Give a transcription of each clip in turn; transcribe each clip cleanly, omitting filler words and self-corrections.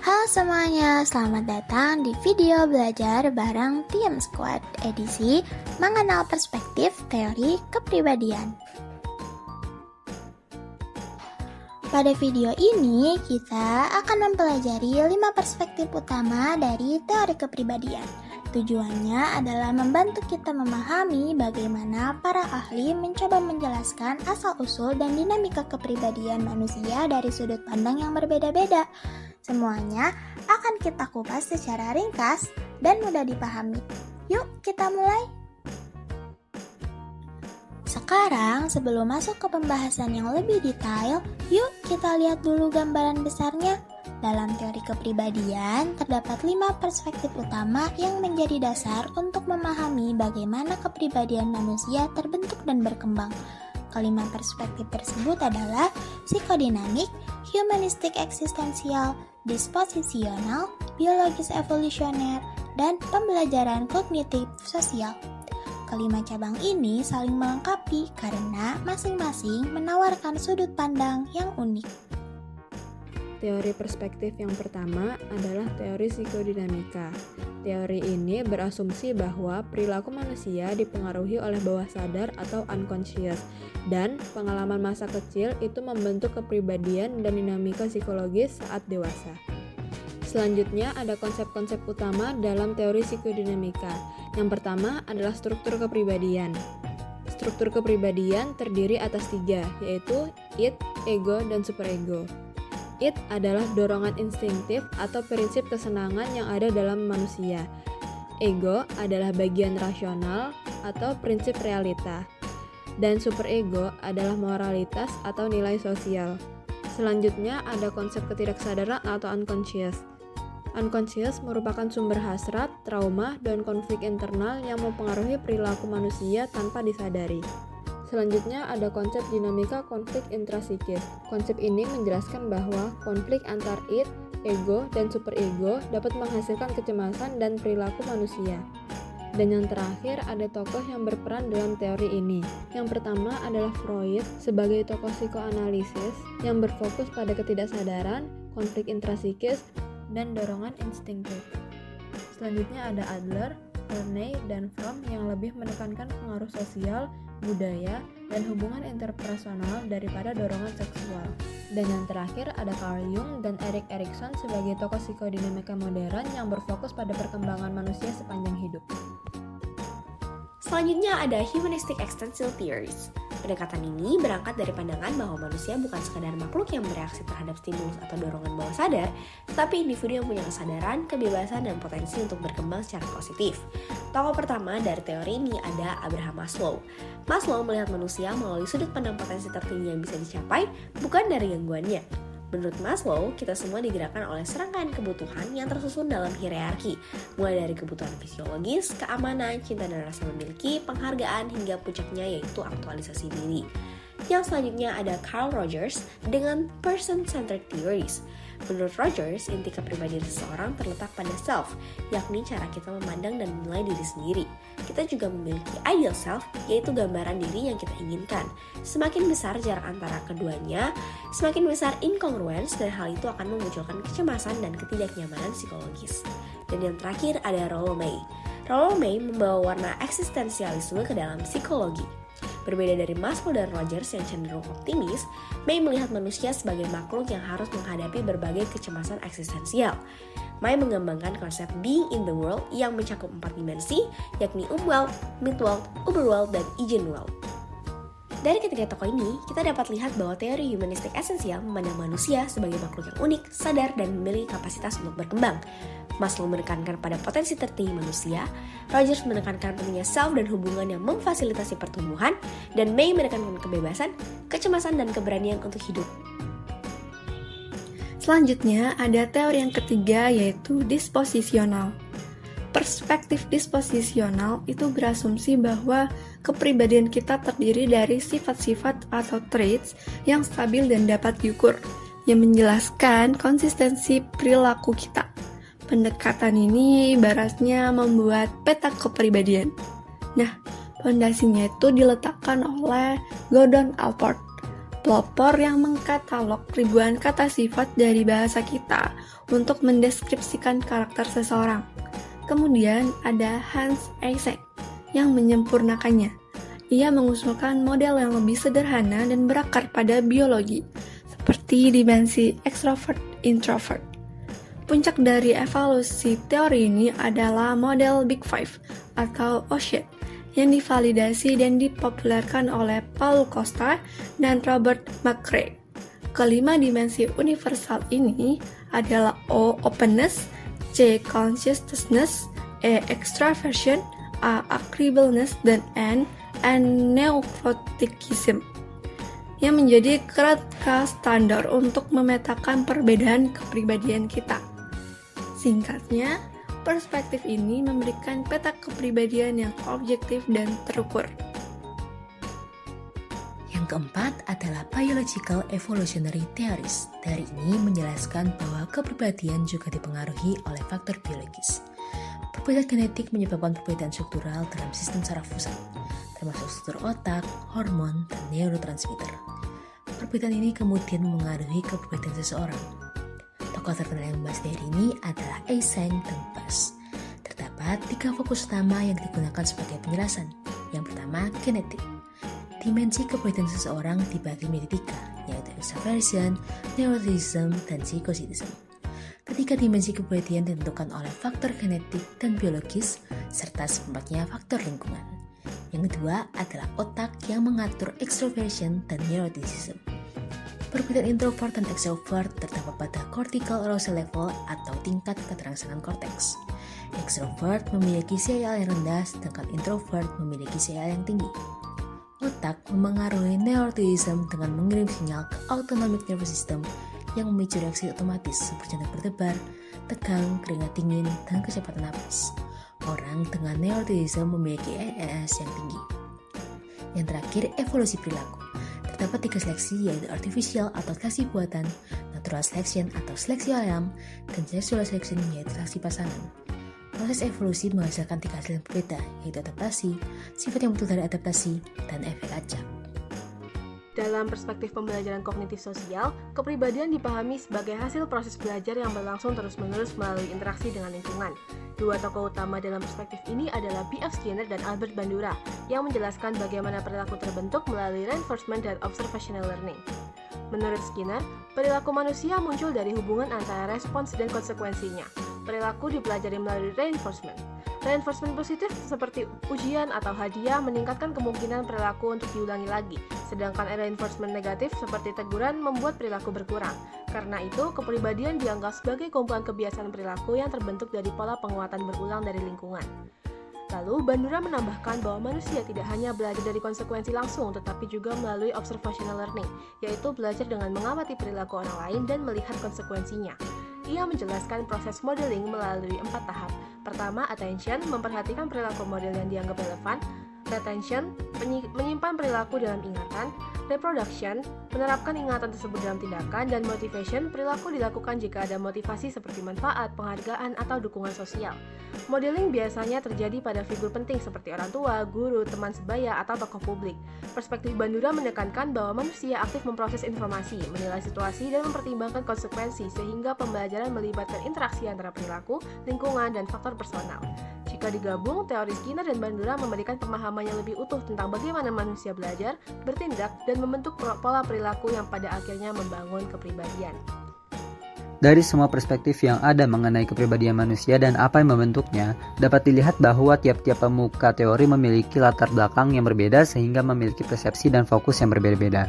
Halo semuanya, selamat datang di video belajar bareng Team Squad edisi Mengenal Perspektif Teori Kepribadian. Pada video ini, kita akan mempelajari 5 perspektif utama dari teori kepribadian. Tujuannya adalah membantu kita memahami bagaimana para ahli mencoba menjelaskan asal-usul dan dinamika kepribadian manusia dari sudut pandang yang berbeda-beda. Semuanya akan kita kupas secara ringkas dan mudah dipahami. Yuk, kita mulai! Sekarang, sebelum masuk ke pembahasan yang lebih detail, yuk kita lihat dulu gambaran besarnya. Dalam teori kepribadian, terdapat 5 perspektif utama yang menjadi dasar untuk memahami bagaimana kepribadian manusia terbentuk dan berkembang. Kelima perspektif tersebut adalah psikodinamik, humanistik eksistensial, disposisional, biologis evolusioner, dan pembelajaran kognitif sosial. Kelima cabang ini saling melengkapi karena masing-masing menawarkan sudut pandang yang unik. Teori perspektif yang pertama adalah teori psikodinamika. Teori ini berasumsi bahwa perilaku manusia dipengaruhi oleh bawah sadar atau unconscious, dan pengalaman masa kecil itu membentuk kepribadian dan dinamika psikologis saat dewasa. Selanjutnya ada konsep-konsep utama dalam teori psikodinamika. Yang pertama adalah struktur kepribadian. Struktur kepribadian terdiri atas 3, yaitu id, ego, dan superego. Id adalah dorongan instingtif atau prinsip kesenangan yang ada dalam manusia. Ego adalah bagian rasional atau prinsip realita. Dan superego adalah moralitas atau nilai sosial. Selanjutnya ada konsep ketidaksadaran atau unconscious. Unconscious merupakan sumber hasrat, trauma, dan konflik internal yang mempengaruhi perilaku manusia tanpa disadari. Selanjutnya ada konsep dinamika konflik intrasikis. Konsep ini menjelaskan bahwa konflik antar id, ego, dan superego dapat menghasilkan kecemasan dan perilaku manusia. Dan yang terakhir ada tokoh yang berperan dalam teori ini. Yang pertama adalah Freud sebagai tokoh psikoanalisis yang berfokus pada ketidaksadaran, konflik intrasikis, dan dorongan instingtif. Selanjutnya ada Adler, Verney, dan Fromm yang lebih menekankan pengaruh sosial, budaya, dan hubungan interpersonal daripada dorongan seksual. Dan yang terakhir ada Carl Jung dan Erik Erikson sebagai tokoh psikodinamika modern yang berfokus pada perkembangan manusia sepanjang hidup. Selanjutnya ada humanistic existential theories. Pendekatan ini berangkat dari pandangan bahwa manusia bukan sekadar makhluk yang bereaksi terhadap stimulus atau dorongan bawah sadar, tetapi individu yang punya kesadaran, kebebasan, dan potensi untuk berkembang secara positif. Tokoh pertama dari teori ini ada Abraham Maslow. Maslow melihat manusia melalui sudut pandang potensi tertinggi yang bisa dicapai, bukan dari gangguannya. Menurut Maslow, kita semua digerakkan oleh serangkaian kebutuhan yang tersusun dalam hierarki, mulai dari kebutuhan fisiologis, keamanan, cinta dan rasa memiliki, penghargaan, hingga puncaknya yaitu aktualisasi diri. Yang selanjutnya ada Carl Rogers dengan person-centered theories. Menurut Rogers, inti kepribadian seseorang terletak pada self, yakni cara kita memandang dan menilai diri sendiri. Kita juga memiliki ideal self, yaitu gambaran diri yang kita inginkan. Semakin besar jarak antara keduanya, semakin besar incongruence, dan hal itu akan memunculkan kecemasan dan ketidaknyamanan psikologis. Dan yang terakhir ada Rollo May. Rollo May membawa warna eksistensialisme ke dalam psikologi. Berbeda dari Maslow dan Rogers yang cenderung optimis, May melihat manusia sebagai makhluk yang harus menghadapi berbagai kecemasan eksistensial. May mengembangkan konsep being in the world yang mencakup 4 dimensi, yakni umwelt, midworld, uberworld, dan eigenworld. Dari ketiga tokoh ini, kita dapat lihat bahwa teori humanistik esensial memandang manusia sebagai makhluk yang unik, sadar, dan memiliki kapasitas untuk berkembang. Maslow menekankan pada potensi tertinggi manusia, Rogers menekankan pentingnya self dan hubungan yang memfasilitasi pertumbuhan, dan May menekankan kebebasan, kecemasan, dan keberanian untuk hidup. Selanjutnya ada teori yang ketiga yaitu disposisional. Perspektif disposisional itu berasumsi bahwa kepribadian kita terdiri dari sifat-sifat atau traits yang stabil dan dapat diukur, yang menjelaskan konsistensi perilaku kita. Pendekatan ini ibaratnya membuat peta kepribadian. Nah, fondasinya itu diletakkan oleh Gordon Allport. pelopor yang mengkatalog ribuan kata sifat dari bahasa kita untuk mendeskripsikan karakter seseorang. Kemudian ada Hans Eysenck yang menyempurnakannya. Ia mengusulkan model yang lebih sederhana dan berakar pada biologi, seperti dimensi extrovert-introvert. Puncak dari evolusi teori ini adalah model Big Five atau OSHA yang divalidasi dan dipopulerkan oleh Paul Costa dan Robert McCrae. Kelima dimensi universal ini adalah O. Openness, C. Consciousness, E. Extraversion, A. Agreeableness, dan N. Neuroticism yang menjadi kerangka standar untuk memetakan perbedaan kepribadian kita. Singkatnya, perspektif ini memberikan peta kepribadian yang objektif dan terukur. Yang keempat adalah Biological Evolutionary Theories. Teori ini menjelaskan bahwa kepribadian juga dipengaruhi oleh faktor biologis. Perbedaan genetik menyebabkan perbedaan struktural dalam sistem saraf pusat, termasuk struktur otak, hormon, dan neurotransmitter. Perbedaan ini kemudian mengaruhi kepribadian seseorang. Tokoh terkenal yang membahas teori ini adalah Eysenck dan Buss. Terdapat 3 fokus utama yang digunakan sebagai penjelasan. Yang pertama, genetik. Dimensi kepribadian seseorang dibagi menjadi 3, yaitu extraversion, neuroticism, dan psychositism. Ketiga dimensi kepribadian ditentukan oleh faktor genetik dan biologis, serta seperempatnya faktor lingkungan. Yang kedua adalah otak yang mengatur extroversion dan neuroticism. Perbedaan introvert dan extrovert terdapat pada cortical arousal level atau tingkat keterangsangan korteks. Extrovert memiliki CIL yang rendah, sedangkan introvert memiliki CIL yang tinggi. Otak memengaruhi neuroticism dengan mengirim sinyal ke autonomic nervous system yang memicu reaksi otomatis seperti jantung berdebar, tegang, keringat dingin, dan kecepatan napas. Orang dengan neuroticism memiliki AAS yang tinggi. Yang terakhir, evolusi perilaku. Terdapat 3 seleksi, yaitu artificial atau seleksi buatan, natural selection atau seleksi alam, dan sexual selection yaitu seleksi pasangan. Proses evolusi menghasilkan 3 hasil yang berbeda, yaitu adaptasi, sifat yang butuh dari adaptasi, dan efek acak. Dalam perspektif pembelajaran kognitif sosial, kepribadian dipahami sebagai hasil proses belajar yang berlangsung terus-menerus melalui interaksi dengan lingkungan. 2 tokoh utama dalam perspektif ini adalah B.F. Skinner dan Albert Bandura, yang menjelaskan bagaimana perilaku terbentuk melalui reinforcement dan observational learning. Menurut Skinner, perilaku manusia muncul dari hubungan antara respons dan konsekuensinya. Perilaku dipelajari melalui reinforcement. Reinforcement positif seperti ujian atau hadiah meningkatkan kemungkinan perilaku untuk diulangi lagi, sedangkan reinforcement negatif seperti teguran membuat perilaku berkurang. Karena itu, kepribadian dianggap sebagai kumpulan kebiasaan perilaku yang terbentuk dari pola penguatan berulang dari lingkungan. Lalu, Bandura menambahkan bahwa manusia tidak hanya belajar dari konsekuensi langsung, tetapi juga melalui observational learning, yaitu belajar dengan mengamati perilaku orang lain dan melihat konsekuensinya. Ia menjelaskan proses modeling melalui 4 tahap. Pertama, attention, memperhatikan perilaku model yang dianggap relevan. Retention, menyimpan perilaku dalam ingatan. Reproduction, menerapkan ingatan tersebut dalam tindakan. Dan motivation, perilaku dilakukan jika ada motivasi seperti manfaat, penghargaan, atau dukungan sosial. Modeling biasanya terjadi pada figur penting seperti orang tua, guru, teman sebaya, atau tokoh publik. Perspektif Bandura menekankan bahwa manusia aktif memproses informasi, menilai situasi, dan mempertimbangkan konsekuensi sehingga pembelajaran melibatkan interaksi antara perilaku, lingkungan, dan faktor personal. Jika digabung, teori Skinner dan Bandura memberikan pemahaman yang lebih utuh tentang bagaimana manusia belajar, bertindak, dan membentuk pola perilaku yang pada akhirnya membangun kepribadian. Dari semua perspektif yang ada mengenai kepribadian manusia dan apa yang membentuknya, dapat dilihat bahwa tiap-tiap pemuka teori memiliki latar belakang yang berbeda sehingga memiliki persepsi dan fokus yang berbeda-beda.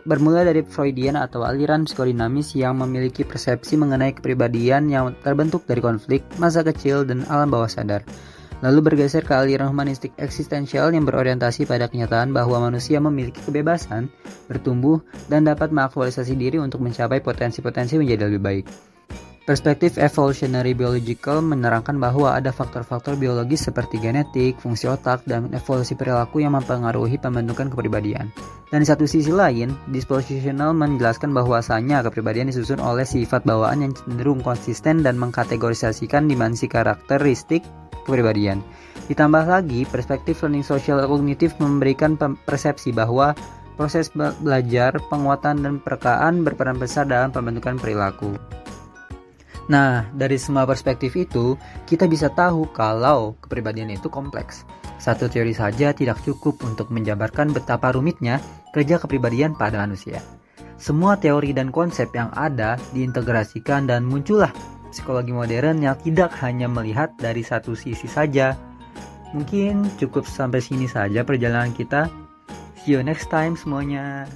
Bermula dari Freudian atau aliran psikodinamis yang memiliki persepsi mengenai kepribadian yang terbentuk dari konflik, masa kecil, dan alam bawah sadar. Lalu bergeser ke aliran humanistik eksistensial yang berorientasi pada kenyataan bahwa manusia memiliki kebebasan, bertumbuh, dan dapat mengaktualisasi diri untuk mencapai potensi-potensi menjadi lebih baik. Perspektif evolutionary biological menerangkan bahwa ada faktor-faktor biologis seperti genetik, fungsi otak, dan evolusi perilaku yang mempengaruhi pembentukan kepribadian. Dan di satu sisi lain, dispositional menjelaskan bahwasanya kepribadian disusun oleh sifat bawaan yang cenderung konsisten dan mengkategorisasikan dimensi karakteristik kepribadian. Ditambah lagi, perspektif learning social kognitif memberikan persepsi bahwa Proses belajar, penguatan, dan perekaan berperan besar dalam pembentukan perilaku. Nah, dari semua perspektif itu, kita bisa tahu kalau kepribadian itu kompleks. Satu teori saja tidak cukup untuk menjabarkan betapa rumitnya kerja kepribadian pada manusia. Semua teori dan konsep yang ada diintegrasikan dan muncullah psikologi modern yang tidak hanya melihat dari satu sisi saja. Mungkin cukup sampai sini saja perjalanan kita. See you next time semuanya.